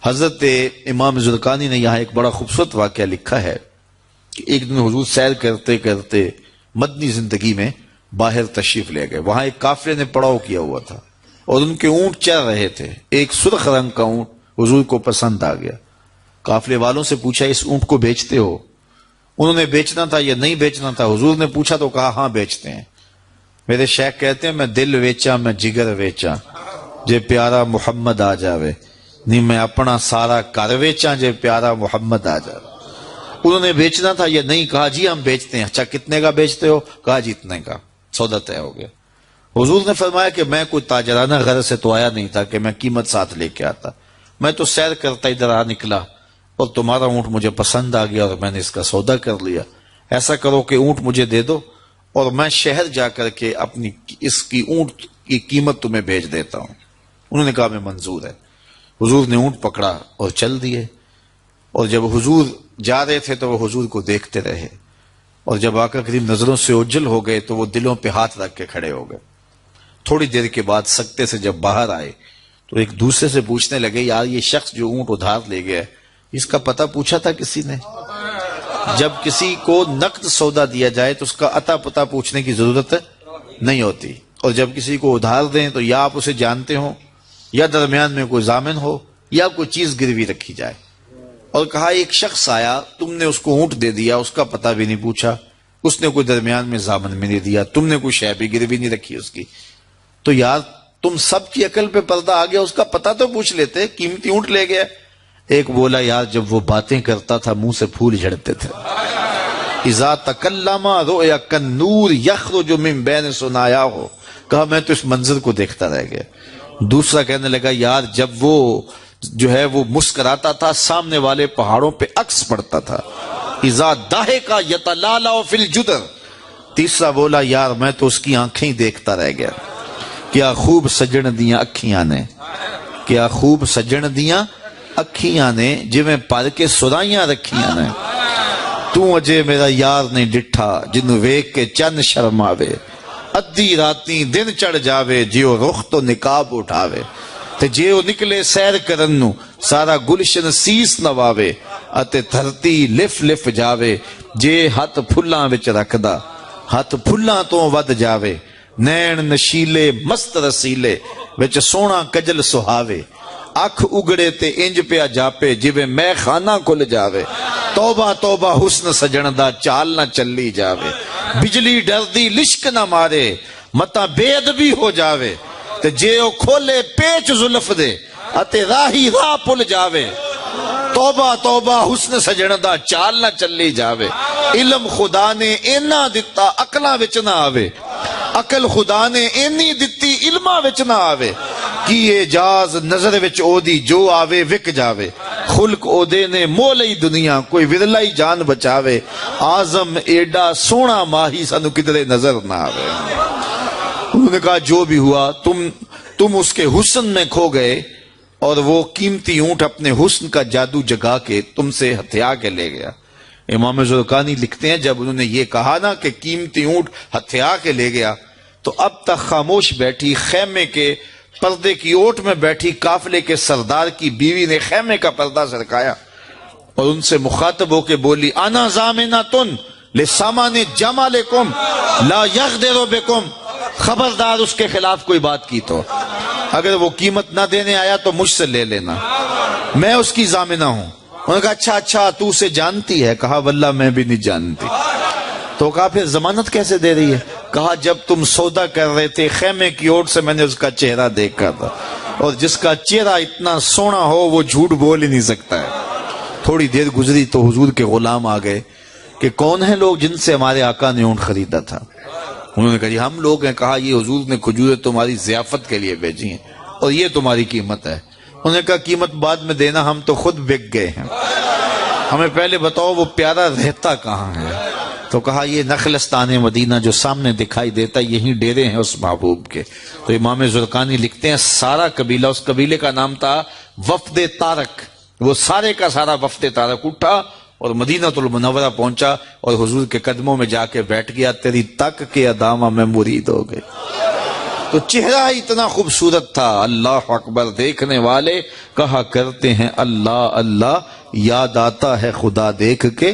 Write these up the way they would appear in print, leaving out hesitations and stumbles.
حضرت امام زرقانی نے یہاں ایک بڑا خوبصورت واقعہ لکھا ہے کہ ایک دن حضور سیر کرتے کرتے مدنی زندگی میں باہر تشریف لے گئے. وہاں ایک قافلے نے پڑاؤ کیا ہوا تھا اور ان کے اونٹ چر رہے تھے. ایک سرخ رنگ کا اونٹ حضور کو پسند آ گیا. قافلے والوں سے پوچھا اس اونٹ کو بیچتے ہو؟ انہوں نے بیچنا تھا یا نہیں بیچنا تھا. حضور نے پوچھا تو کہا ہاں بیچتے ہیں. میرے شیخ کہتے ہیں میں دل ویچا میں جگر ویچا جے پیارا محمد آ جاوے نہیں میں اپنا سارا کر ویچا جے پیارا محمد آ جاوے. انہوں نے بیچنا تھا یا نہیں؟ کہا جی ہم بیچتے ہیں. اچھا کتنے کا بیچتے ہو؟ کہا جی اتنے کا. سودا طے ہو گیا. حضور نے فرمایا کہ میں کوئی تاجرانہ غرض سے تو آیا نہیں تھا کہ میں قیمت ساتھ لے کے آتا. میں تو سیر کرتا ادھر آ نکلا اور تمہارا اونٹ مجھے پسند آ گیا اور میں نے اس کا سودا کر لیا. ایسا کرو کہ اونٹ مجھے دے دو اور میں شہر جا کر کے اپنی اس کی اونٹ کی قیمت تمہیں بھیج دیتا ہوں. انہوں نے کہا میں منظور ہے. حضور نے اونٹ پکڑا اور چل دیے. اور جب حضور جا رہے تھے تو وہ حضور کو دیکھتے رہے اور جب آقا کریم نظروں سے اوجھل ہو گئے تو وہ دلوں پہ ہاتھ رکھ کے کھڑے ہو گئے. تھوڑی دیر کے بعد سکتے سے جب باہر آئے تو ایک دوسرے سے پوچھنے لگے یار یہ شخص جو اونٹ ادھار لے گیا اس کا پتہ پوچھا تھا کسی نے؟ جب کسی کو نقد سودا دیا جائے تو اس کا عطا پتہ پوچھنے کی ضرورت نہیں ہوتی. اور جب کسی کو ادھار دیں تو یا آپ اسے جانتے ہو یا درمیان میں کوئی ضامن ہو یا کوئی چیز گروی رکھی جائے. اور کہا ایک شخص آیا تم نے اس کو اونٹ دے دیا اس کا پتہ بھی نہیں پوچھا, اس نے کوئی درمیان میں ضامن بھی نہیں دیا, تم نے کوئی شے بھی گروی نہیں رکھی اس کی. تو یار تم سب کی عقل پہ پردہ آ گیا, اس کا پتہ تو پوچھ لیتے, قیمتی اونٹ لے گیا. ایک بولا یار جب وہ باتیں کرتا تھا منہ سے پھول جھڑتے تھے. اذا تکلم رؤیا کالنور یخرج من بین ثنایا ہو. کہا میں تو اس منظر کو دیکھتا رہ گیا. دوسرا کہنے لگا یار جب وہ جو ہے وہ مسکراتا تھا سامنے والے پہاڑوں پہ عکس پڑتا تھا. اذا ضحک یتلالع فی الجدر. تیسرا بولا یار میں تو اس کی آنکھیں دیکھتا رہ گیا. کیا خوب سجن دیاں اکھیاں نے, کیا خوب سجن دیاں اکھیاں نے جویں پر کے سرائیاں رکھیاں نے. تو اجے میرا یار نہیں ڈٹھا جنوں ویکھ کے چن شرماوے. ادھی راتی دن چڑھ جاوے جیو رخ تو نقاب اٹھاوے. تے جیو نکلے سیر کرن نو سارا گلشن سیس نواوے. اتے دھرتی لف لف جاوے جے ہاتھ پھلاں وچ رکھدا ہاتھ پھلاں تو ود جاوے. نین نشیلے مست رسیلے وچ سونا کجل سہاوے. اکھ اگڑے تے انج پیا جاپے جویں میں خانہ کھل جاوے. توبہ توبہ حسن سجن دا چال نہ چلی جاوے. بجلی ڈردی لشک نہ مارے متا بے ادبی ہو جاوے. تے جے او کھولے پیچ زلف دے اتے راہی راہ پل جاوے. توبہ توبہ حسن سجن دا چال نہ چلی جاوے. علم خدا نے اینا دتا عقلاں وچ نہ آوے. عقل خدا نے اینی دتی علماں وچ نہ آوے. کی اعجاز نظر وچ او دی جو آوے وک جاوے. خلق او دے نے مولئی دنیا کوئی ورلائی جان بچاوے. آزم ایڈا سونا ماہی سانو کدرے نظر نہ آوے. انہوں نے کہا جو بھی ہوا تم اس کے حسن میں کھو گئے اور وہ قیمتی اونٹ اپنے حسن کا جادو جگا کے تم سے ہتھیا کے لے گیا. امام زرقانی لکھتے ہیں جب انہوں نے یہ کہا نا کہ قیمتی اونٹ ہتھیا کے لے گیا تو اب تک خاموش بیٹھی خیمے کے پردے کی اوٹ میں بیٹھی قافلے کے سردار کی بیوی نے خیمے کا پردہ سرکایا اور ان سے مخاطب ہو کے بولی انا ضامنۃ لسامان جمالکم لا یغدر بکم. خبردار اس کے خلاف کوئی بات کی تو اگر وہ قیمت نہ دینے آیا تو مجھ سے لے لینا, میں اس کی ضامنہ ہوں. انہوں نے کہا اچھا تو اسے جانتی ہے؟ کہا واللہ میں بھی نہیں جانتی. تو کہا پھر ضمانت کیسے دے رہی ہے؟ کہا جب تم سودا کر رہے تھے خیمے کی اوٹ سے میں نے اس کا چہرہ دیکھا تھا اور جس کا چہرہ اتنا سونا ہو وہ جھوٹ بول ہی نہیں سکتا ہے. تھوڑی دیر گزری تو حضور کے غلام آ گئے کہ کون ہیں لوگ جن سے ہمارے آقا نے اونٹ خریدا تھا؟ انہوں نے کہا جی ہم لوگ ہیں. کہا یہ حضور نے کھجوریں تمہاری ضیافت کے لیے بھیجی ہیں اور یہ تمہاری قیمت ہے. انہوں نے کہا قیمت بعد میں دینا, ہم تو خود بک گئے ہیں, ہمیں پہلے بتاؤ وہ پیارا رہتا کہاں ہے. تو کہا یہ نخلستان مدینہ جو سامنے دکھائی دیتا یہی ڈیرے ہیں اس محبوب کے. تو امام زرقانی لکھتے ہیں سارا قبیلہ, اس قبیلے کا نام تھا وفد طارق, وہ سارے کا سارا وفد طارق اٹھا اور مدینہ المنورہ پہنچا اور حضور کے قدموں میں جا کے بیٹھ گیا. تیری تک کے ادامہ میں مرید ہو گئے. تو چہرہ اتنا خوبصورت تھا، اللہ اکبر، دیکھنے والے کہا کرتے ہیں اللہ اللہ، یاد آتا ہے خدا دیکھ کے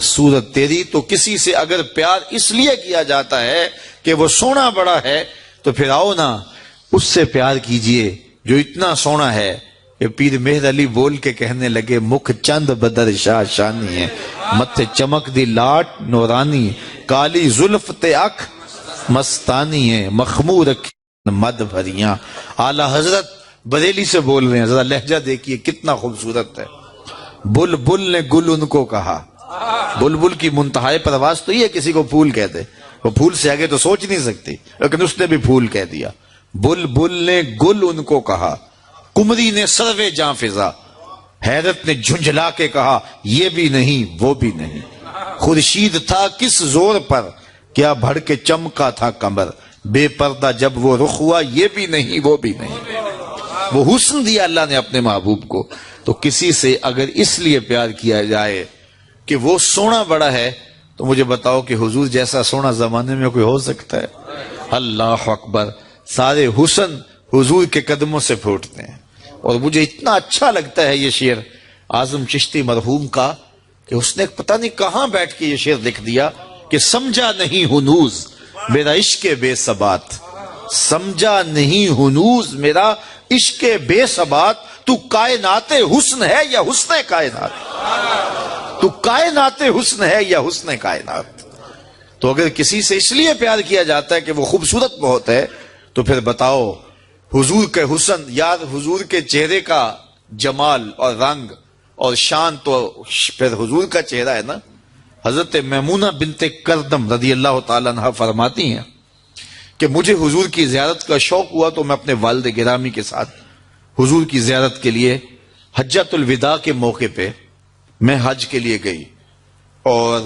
صورت تیری۔ تو کسی سے اگر پیار اس لیے کیا جاتا ہے کہ وہ سونا بڑا ہے، تو پھر آؤ نا اس سے پیار کیجئے جو اتنا سونا ہے کہ پیر مہر علی بول کے کہنے لگے، مکھ چند بدر شاہ شانی ہے، متھے چمک دی لاٹ نورانی، کالی زلف تے اکھ مستانی ہے، مخمور مد بھریاں۔ اعلیٰ حضرت بریلی سے بول رہے ہیں، ذرا لہجہ دیکھیے کتنا خوبصورت ہے۔ بلبل نے گل ان کو کہا، بلبل کی منتہائی پرواز تو یہ ہے کسی کو پھول کہتے، وہ پھول سے آگے تو سوچ نہیں سکتی، لیکن اس نے بھی پھول کہہ دیا۔ بلبل نے گل ان کو کہا، کمری نے سروے جاں فضا، حیرت نے جھنجھلا کے کہا یہ بھی نہیں وہ بھی نہیں، خورشید تھا کس زور پر کیا بھڑ کے چمکا تھا کمر، بے پردہ جب وہ رخ ہوا یہ بھی نہیں وہ بھی نہیں۔ وہ حسن دیا اللہ نے اپنے محبوب کو۔ تو کسی سے اگر اس لیے پیار کیا جائے کہ وہ سونا بڑا ہے، تو مجھے بتاؤ کہ حضور جیسا سونا زمانے میں کوئی ہو سکتا ہے؟ اللہ اکبر، سارے حسن حضور کے قدموں سے پھوٹتے ہیں۔ اور مجھے اتنا اچھا لگتا ہے یہ شعر اعظم چشتی مرحوم کا کہ اس نے پتہ نہیں کہاں بیٹھ کے یہ شعر لکھ دیا کہ سمجھا نہیں ہنوز میرا عشق بے ثبات، سمجھا نہیں ہنوز میرا عشق بے ثبات، تو کائنات حسن ہے یا حسن کائنات، تو کائنات حسن ہے یا حسن کائنات۔ تو اگر کسی سے اس لیے پیار کیا جاتا ہے کہ وہ خوبصورت بہت ہے، تو پھر بتاؤ حضور کے حسن، یاد حضور کے چہرے کا جمال اور رنگ اور شان تو پھر حضور کا چہرہ ہے نا۔ حضرت میمونہ بنت کردم رضی اللہ تعالیٰ عنہ فرماتی ہیں کہ مجھے حضور کی زیارت کا شوق ہوا تو میں اپنے والد گرامی کے ساتھ حضور کی زیارت کے لیے حجۃ الوداع کے موقع پہ میں حج کے لیے گئی، اور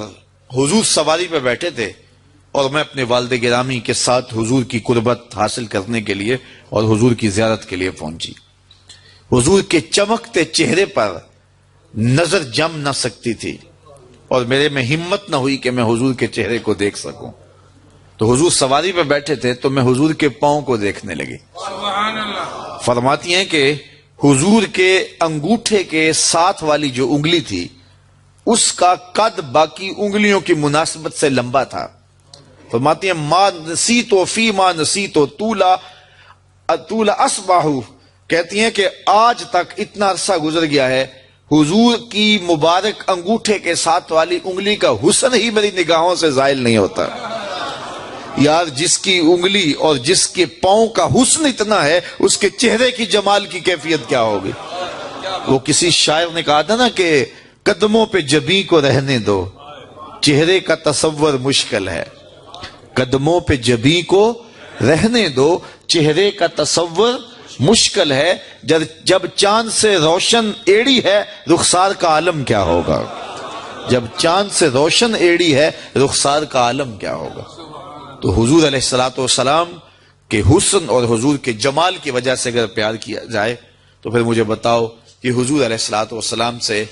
حضور سواری پہ بیٹھے تھے اور میں اپنے والد گرامی کے ساتھ حضور کی قربت حاصل کرنے کے لیے اور حضور کی زیارت کے لیے پہنچی۔ حضور کے چمکتے چہرے پر نظر جم نہ سکتی تھی اور میرے میں ہمت نہ ہوئی کہ میں حضور کے چہرے کو دیکھ سکوں۔ تو حضور سواری پہ بیٹھے تھے تو میں حضور کے پاؤں کو دیکھنے لگی۔ سبحان اللہ۔ فرماتی ہیں کہ حضور کے انگوٹھے کے ساتھ والی جو انگلی تھی اس کا قد باقی انگلیوں کی مناسبت سے لمبا تھا۔ فرماتی ہیں ما نسیتو فی ما نسیتو طول اصباحو، کہتی ہیں کہ آج تک اتنا عرصہ گزر گیا ہے، حضور کی مبارک انگوٹھے کے ساتھ والی انگلی کا حسن ہی میری نگاہوں سے زائل نہیں ہوتا۔ یار جس کی انگلی اور جس کے پاؤں کا حسن اتنا ہے، اس کے چہرے کی جمال کی کیفیت کیا ہوگی؟ وہ کسی شاعر نے کہا تھا نا کہ قدموں پہ جبیں کو رہنے دو، چہرے کا تصور مشکل ہے۔ قدموں پہ جبیں کو رہنے دو، چہرے کا تصور مشکل ہے، جب چاند سے روشن ایڑی ہے رخسار کا عالم کیا ہوگا؟ جب چاند سے روشن ایڑی ہے رخسار کا عالم کیا ہوگا؟ تو حضور علیہ السلام کے حسن اور حضور کے جمال کی وجہ سے اگر پیار کیا جائے تو پھر مجھے بتاؤ کہ حضور علیہ السلام سے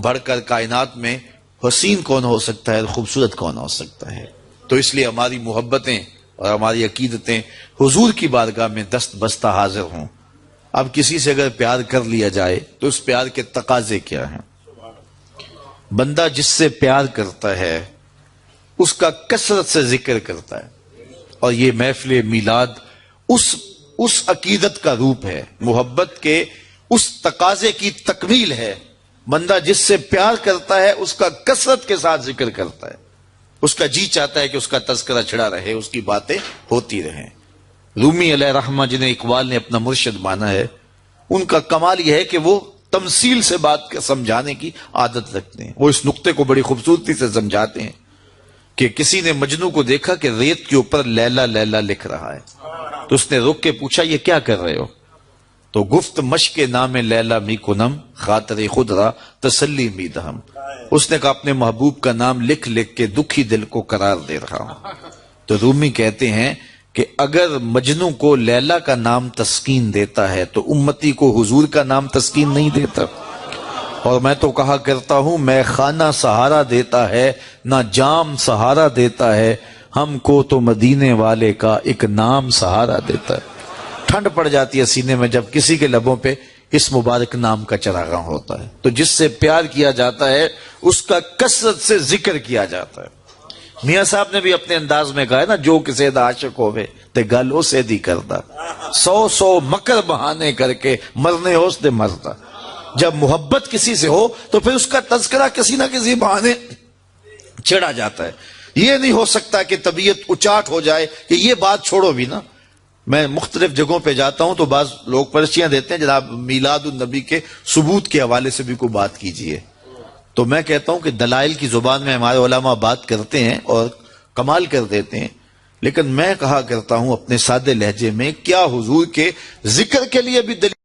بڑھ کر کائنات میں حسین کون ہو سکتا ہے، خوبصورت کون ہو سکتا ہے؟ تو اس لیے ہماری محبتیں اور ہماری عقیدتیں حضور کی بارگاہ میں دست بستہ حاضر ہوں۔ اب کسی سے اگر پیار کر لیا جائے تو اس پیار کے تقاضے کیا ہیں؟ بندہ جس سے پیار کرتا ہے اس کا کثرت سے ذکر کرتا ہے، اور یہ محفل میلاد اس عقیدت کا روپ ہے، محبت کے اس تقاضے کی تکمیل ہے۔ بندہ جس سے پیار کرتا ہے اس کا کثرت کے ساتھ ذکر کرتا ہے، اس کا جی چاہتا ہے کہ اس کا تذکرہ چھڑا رہے، اس کی باتیں ہوتی رہیں۔ رومی علیہ رحمہ جنہیں اقبال نے اپنا مرشد مانا ہے، ان کا کمال یہ ہے کہ وہ تمثیل سے بات سمجھانے کی عادت رکھتے ہیں۔ وہ اس نقطے کو بڑی خوبصورتی سے سمجھاتے ہیں کہ کسی نے مجنو کو دیکھا کہ ریت کے اوپر لیلا لیلا لکھ رہا ہے، تو اس نے رک کے پوچھا یہ کیا کر رہے ہو؟ تو گفت مشق نام لیلا می کنم خاطر خود را تسلی می دہم، اس نے کہا اپنے محبوب کا نام لکھ لکھ کے دکھی دل کو قرار دے رہا ہوں۔ تو رومی کہتے ہیں کہ اگر مجنو کو لیلا کا نام تسکین دیتا ہے تو امتی کو حضور کا نام تسکین نہیں دیتا۔ اور میں تو کہا کرتا ہوں میں خانہ سہارا دیتا ہے نہ جام سہارا دیتا ہے، ہم کو تو مدینے والے کا ایک نام سہارا دیتا ہے. ٹھنڈ پڑ جاتی ہے سینے میں جب کسی کے لبوں پہ اس مبارک نام کا چراغاں ہوتا ہے. تو جس سے پیار کیا جاتا ہے اس کا کثرت سے ذکر کیا جاتا ہے. میاں صاحب نے بھی اپنے انداز میں کہا ہے نا, جو کسی دا عاشق ہوئے تے گل ہو سے دی کردا, 100 مکر بہانے کر کے مرنے ہو سے مردا. جب محبت کسی سے ہو تو پھر اس کا تذکرہ کسی نہ کسی بہانے چھڑا جاتا ہے. یہ نہیں ہو سکتا کہ طبیعت اچاٹ ہو جائے کہ یہ بات چھوڑو بھی نا. میں مختلف جگہوں پہ جاتا ہوں تو بعض لوگ پرچیاں دیتے ہیں جناب میلاد النبی کے ثبوت کے حوالے سے بھی کوئی بات کیجئے. تو میں کہتا ہوں کہ دلائل کی زبان میں ہمارے علماء بات کرتے ہیں اور کمال کر دیتے ہیں, لیکن میں کہا کرتا ہوں اپنے سادے لہجے میں, کیا حضور کے ذکر کے لیے بھی دلیل